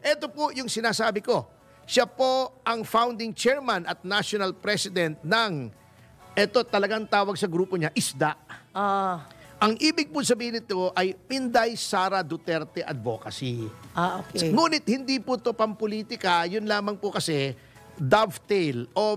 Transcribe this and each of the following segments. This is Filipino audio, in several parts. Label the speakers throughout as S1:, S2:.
S1: ito po yung sinasabi ko. Siya po ang founding chairman at national president ng, ito talagang tawag sa grupo niya, ISDA. Ang ibig po sabihin nito ay Inday Sara Duterte Advocacy.
S2: Okay.
S1: Ngunit hindi po ito pampolitika, yun lamang po kasi dovetail o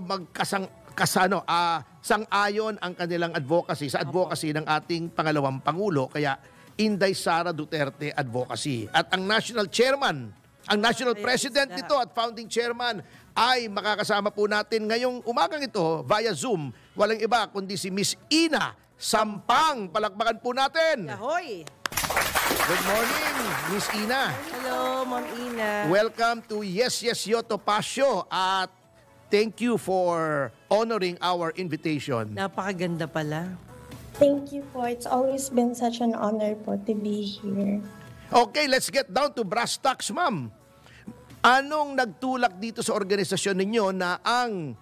S1: sang-ayon ang kanilang advocacy sa advocacy ng ating pangalawang Pangulo. Kaya Inday Sara Duterte Advocacy. At ang national chairman, ang national president nito at founding chairman ay makakasama po natin ngayong umagang ito via Zoom. Walang iba kundi si Miss Ina Sampang. Palakpakan po natin.
S2: Ahoy!
S1: Good morning, Miss Ina.
S2: Hello, Ma'am Ina.
S1: Welcome to Yes Yes Yo Topacio at thank you for honoring our invitation.
S2: Napakaganda pala.
S3: Thank you po. It's always been such an honor po to be here.
S1: Okay, let's get down to brass tacks, ma'am. Anong nagtulak dito sa organisasyon ninyo na ang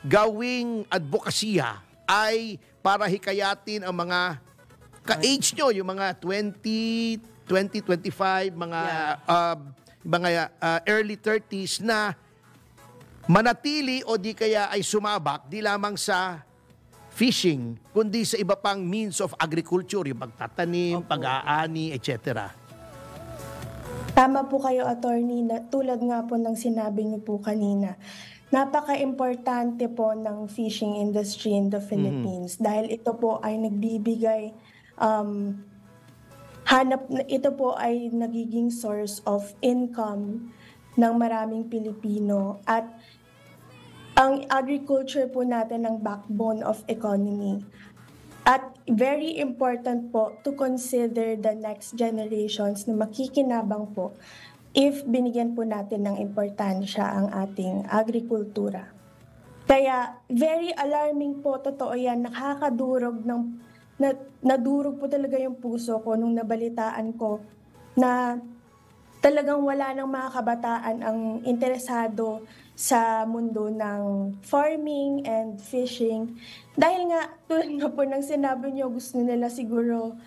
S1: gawing advokasya ay para hikayatin ang mga ka-age nyo, yung mga 20, 25, mga early 30s na manatili o di kaya ay sumabak di lamang sa fishing, kundi sa iba pang means of agriculture, yung pagtatanim, pag-aani, etc.
S3: Tama po kayo, attorney, na tulad nga po ng sinabi niyo po kanina. Napaka-importante po ng fishing industry in the Philippines dahil ito po ay nagbibigay ito po ay nagiging source of income ng maraming Pilipino at ang agriculture po natin ang backbone of economy. At very important po to consider the next generations na makikinabang po if binigyan po natin ng importansya ang ating agrikultura. Kaya very alarming po, totoo yan, nakakadurog nadurog po talaga yung puso ko nung nabalitaan ko na talagang wala ng mga kabataan ang interesado sa mundo ng farming and fishing. Dahil nga, tulad nga po ng sinabi niyo, gusto nila siguro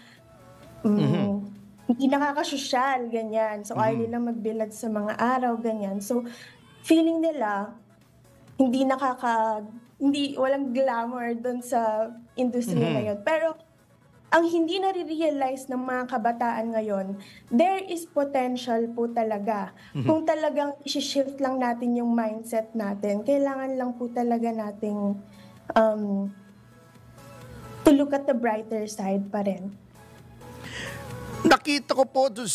S3: hindi nakakasosyal, ganyan. So, ayaw nila magbilad sa mga araw, ganyan. So, feeling nila, walang glamour doon sa industriya na yun. Pero, ang hindi nare-realize ng mga kabataan ngayon, there is potential po talaga. Kung talagang isi-shift lang natin yung mindset natin, kailangan lang po talaga nating to look at the brighter side pa rin.
S1: Nakita ko po doon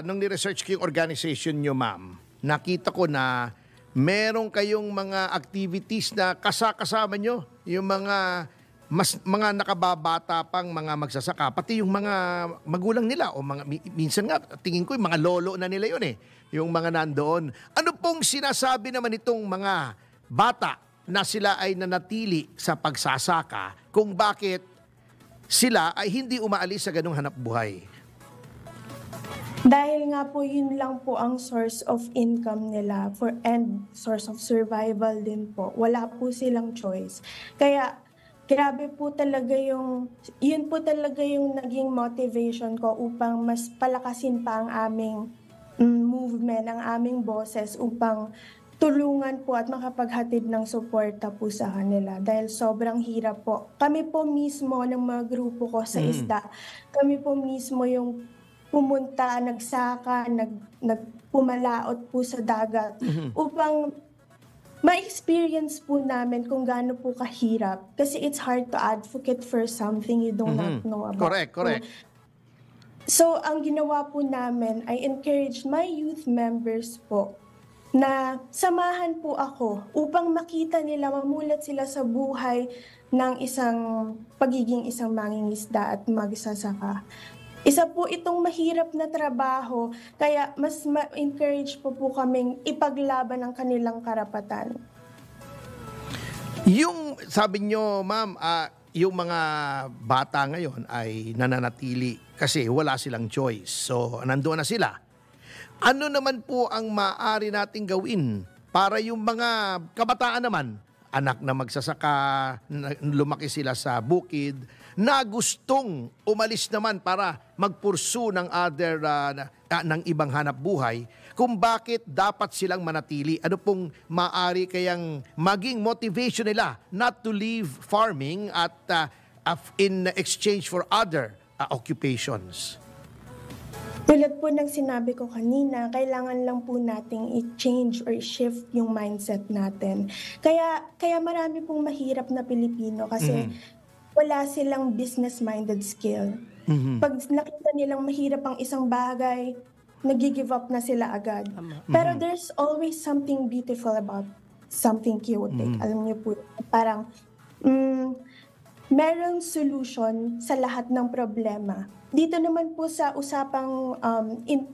S1: nung ni-research ko yung organization nyo, ma'am, nakita ko na meron kayong mga activities na kasama nyo, yung mga nakababata pang mga magsasaka, pati yung mga magulang nila o minsan nga tingin ko yung mga lolo na nila yun yung mga nandoon. Ano pong sinasabi naman itong mga bata na sila ay nanatili sa pagsasaka kung bakit sila ay hindi umaalis sa ganung hanap buhay?
S3: Dahil nga po yun lang po ang source of income nila and source of survival din po. Wala po silang choice. Kaya grabe po talaga yun po talaga yung naging motivation ko upang mas palakasin pa ang aming movement, ang aming boses upang tulungan po at makapaghatid ng suporta po sa kanila dahil sobrang hirap po. Kami po mismo ng mga grupo ko sa ISDA, kami po mismo yung pumunta, nagsaka, nagpumalaot po sa dagat upang ma-experience po namin kung gaano po kahirap. Kasi it's hard to advocate for something you do not know about.
S1: Correct.
S3: So, ang ginawa po namin, I encouraged my youth members po na samahan po ako upang makita nila, mamulat sila sa buhay ng pagiging isang mangingisda at magsasaka. Isa po itong mahirap na trabaho, kaya mas ma-encourage po kaming ipaglaban ang kanilang karapatan.
S1: Yung sabi nyo, ma'am, yung mga bata ngayon ay nananatili kasi wala silang choice. So, nandoon na sila. Ano naman po ang maaari nating gawin para yung mga kabataan naman, anak na magsasaka, lumaki sila sa bukid, na gustong umalis naman para magpursu ng ng ibang hanap buhay, kung bakit dapat silang manatili. Ano pong maaari kayang maging motivation nila not to leave farming at in exchange for other occupations?
S3: Tulad po ng sinabi ko kanina, kailangan lang po nating i-change or shift yung mindset natin. Kaya marami pong mahirap na Pilipino kasi wala silang business-minded skill. Pag nakita nilang mahirap ang isang bagay, nag-give up na sila agad. Pero there's always something beautiful about something chaotic. Alam niyo po, parang merong solution sa lahat ng problema. Dito naman po sa usapang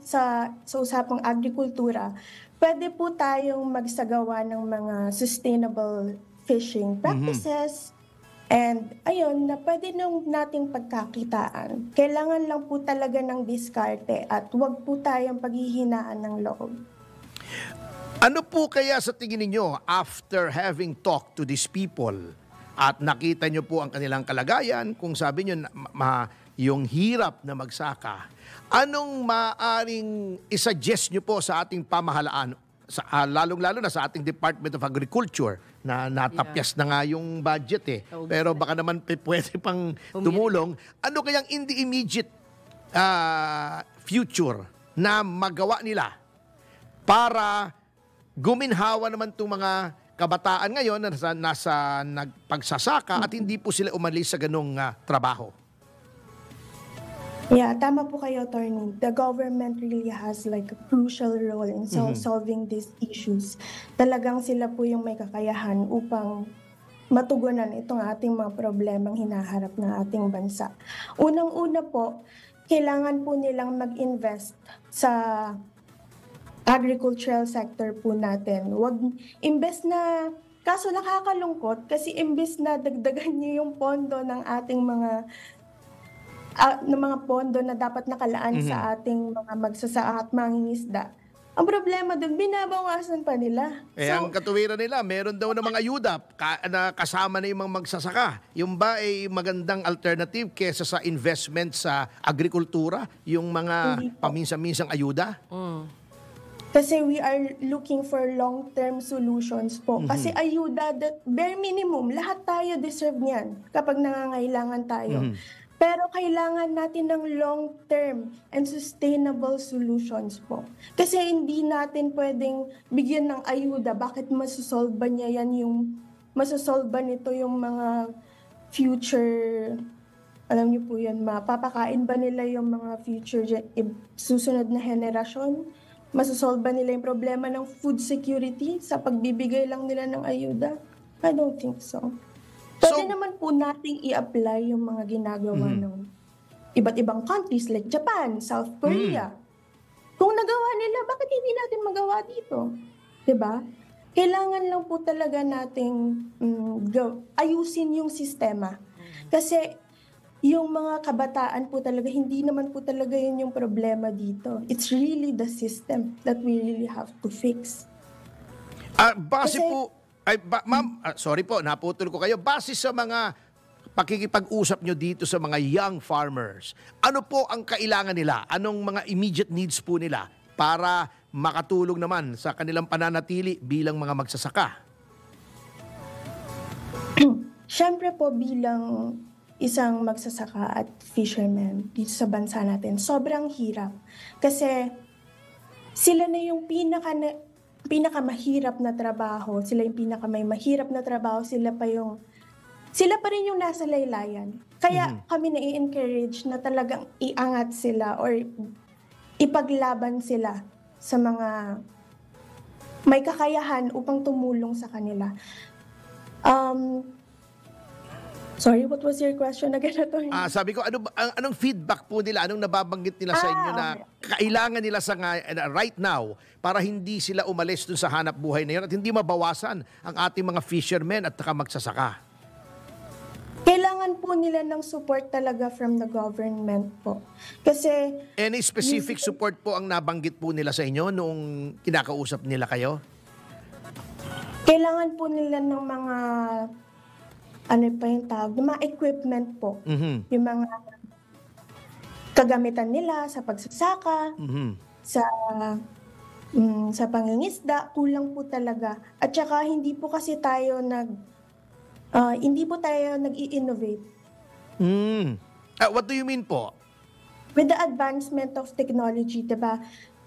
S3: sa usapang agrikultura, pwede po tayong magsagawa ng mga sustainable fishing practices. And ayun, na pwede nung nating pagkakitaan. Kailangan lang po talaga ng diskarte at wag po tayong paghihinaan ng loob.
S1: Ano po kaya sa tingin ninyo after having talked to these people at nakita nyo po ang kanilang kalagayan, kung sabi nyo yung hirap na magsaka, anong maaring isuggest nyo po sa ating pamahalaan, lalong-lalo na sa ating Department of Agriculture na natapyas na nga yung budget pero baka naman pwede pang tumulong. Ano kayang in the immediate future na magawa nila para guminhawa naman itong mga kabataan ngayon na nasa nagpagsasaka at hindi po sila umalis sa ganong trabaho?
S3: Yeah, tama po kayo, Attorney. The government really has like a crucial role in solving these issues. Talagang sila po yung may kakayahan upang matugunan itong ating mga problemang hinaharap ng ating bansa. Unang-una po, kailangan po nilang mag-invest sa agricultural sector po natin. Kaso nakakalungkot kasi imbes na dagdagan niyo yung pondo ng ating mga pondo na dapat nakalaan sa ating mga magsasaka at mangingisda. Ang problema doon, binabawasan pa nila.
S1: Ang katuwiran nila, meron daw ng mga ayuda na kasama na yung mga magsasaka. Yung ba ay magandang alternative kesa sa investment sa agrikultura? Yung mga paminsan-minsang ayuda?
S3: Kasi we are looking for long-term solutions po. Kasi ayuda, bare minimum, lahat tayo deserve niyan kapag nangangailangan tayo. Pero kailangan natin ng long-term and sustainable solutions po. Kasi hindi natin pwedeng bigyan ng ayuda. Bakit masosolve ba niya yan masosolve ba nito yung mga future, alam niyo po yan, mapapakain ba nila yung mga future susunod na henerasyon? Masosolve ba nila yung problema ng food security sa pagbibigay lang nila ng ayuda? I don't think so. Pwede naman po nating i-apply yung mga ginagawa ng iba't ibang countries like Japan, South Korea. Kung nagawa nila, bakit hindi natin magawa dito? 'Di ba? Kailangan lang po talaga nating ayusin yung sistema. Kasi yung mga kabataan po talaga, hindi naman po talaga yun yung problema dito. It's really the system that we really have to fix.
S1: Ma'am, sorry po, naputol ko kayo. Base sa mga pakikipag-usap nyo dito sa mga young farmers, ano po ang kailangan nila? Anong mga immediate needs po nila para makatulong naman sa kanilang pananatili bilang mga magsasaka?
S3: Siyempre po bilang isang magsasaka at fisherman dito sa bansa natin, sobrang hirap. Kasi sila na yung pinakamahirap na trabaho, sila yung pinakamay mahirap na trabaho, sila pa rin yung nasa laylayan. Kaya kami na-encourage na talagang iangat sila or ipaglaban sila sa mga may kakayahan upang tumulong sa kanila. Sorry, what was your question again, Atty.?
S1: Sabi ko, anong feedback po nila, anong nababanggit nila sa inyo na kailangan nila sa right now para hindi sila umalis dun sa hanap buhay na yun at hindi mabawasan ang ating mga fishermen at magsasaka?
S3: Kailangan po nila ng support talaga from the government po. Kasi
S1: any specific support po ang nabanggit po nila sa inyo noong kinakausap nila kayo?
S3: Kailangan po nila ng mga yung tawag? Yung mga equipment po. Yung mga kagamitan nila sa pagsasaka, sa sa pangingisda, kulang po talaga. At saka hindi po kasi tayo hindi po tayo nag-i-innovate.
S1: What do you mean po?
S3: With the advancement of technology, 'di ba?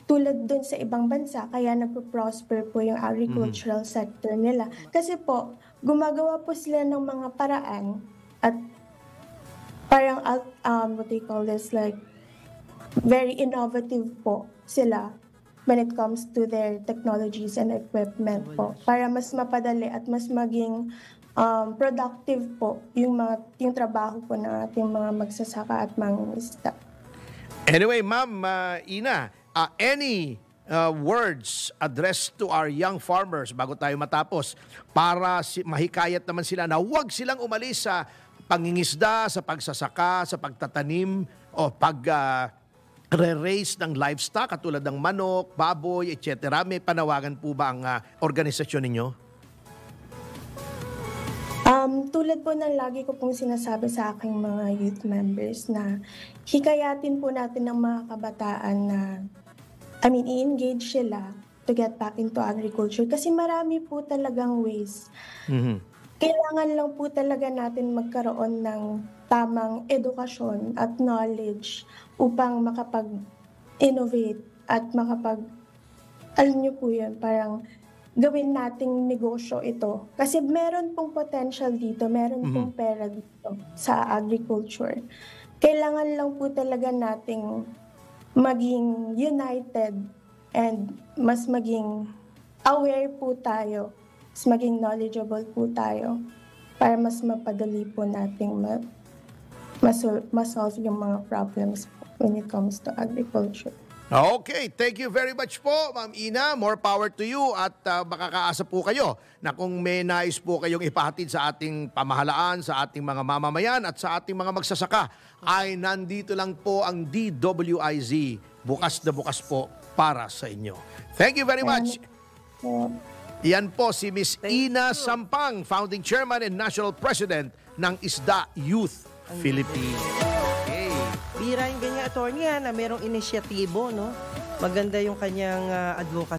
S3: Tulad dun sa ibang bansa, kaya nagpo-prosper po yung agricultural sector nila. Kasi po, gumagawa po sila ng mga paraan at parang, what do you call this, like, very innovative po sila when it comes to their technologies and equipment po. Para mas mapadali at mas maging productive po yung trabaho po ng ating mga magsasaka at mangingisda.
S1: Anyway, Ma'am Ina, any words addressed to our young farmers bago tayo matapos para mahikayat naman sila na huwag silang umalis sa pangingisda, sa pagsasaka, sa pagtatanim o re-raise ng livestock katulad ng manok, baboy, etc. May panawagan po ba ang organisasyon ninyo?
S3: Tulad po ng lagi ko pong sinasabi sa aking mga youth members na hikayatin po natin ng mga kabataan na, i-engage sila to get back into agriculture kasi marami po talagang ways. Kailangan lang po talaga natin magkaroon ng tamang edukasyon at knowledge upang makapag-innovate at alam niyo po yun, parang gawin nating negosyo ito. Kasi meron pong potential dito, meron pong pera dito sa agriculture. Kailangan lang po talaga nating maging united and mas maging aware po tayo, mas maging knowledgeable po tayo para mas mapadali po nating ma-solve yung mga problems when it comes to agriculture.
S1: Okay, thank you very much po, Ma'am Ina. More power to you at makakaasa po kayo na kung may nais po kayong ipahatid sa ating pamahalaan, sa ating mga mamamayan at sa ating mga magsasaka, ay nandito lang po ang DWIZ. Bukas na bukas po para sa inyo. Thank you very much. Yan po si Miss Ina Sampang, Founding Chairman and National President ng ISDA Youth Philippines.
S2: Bira yung ganyan, attorney, na merong inisyatibo, no? Maganda yung kanyang advocacy.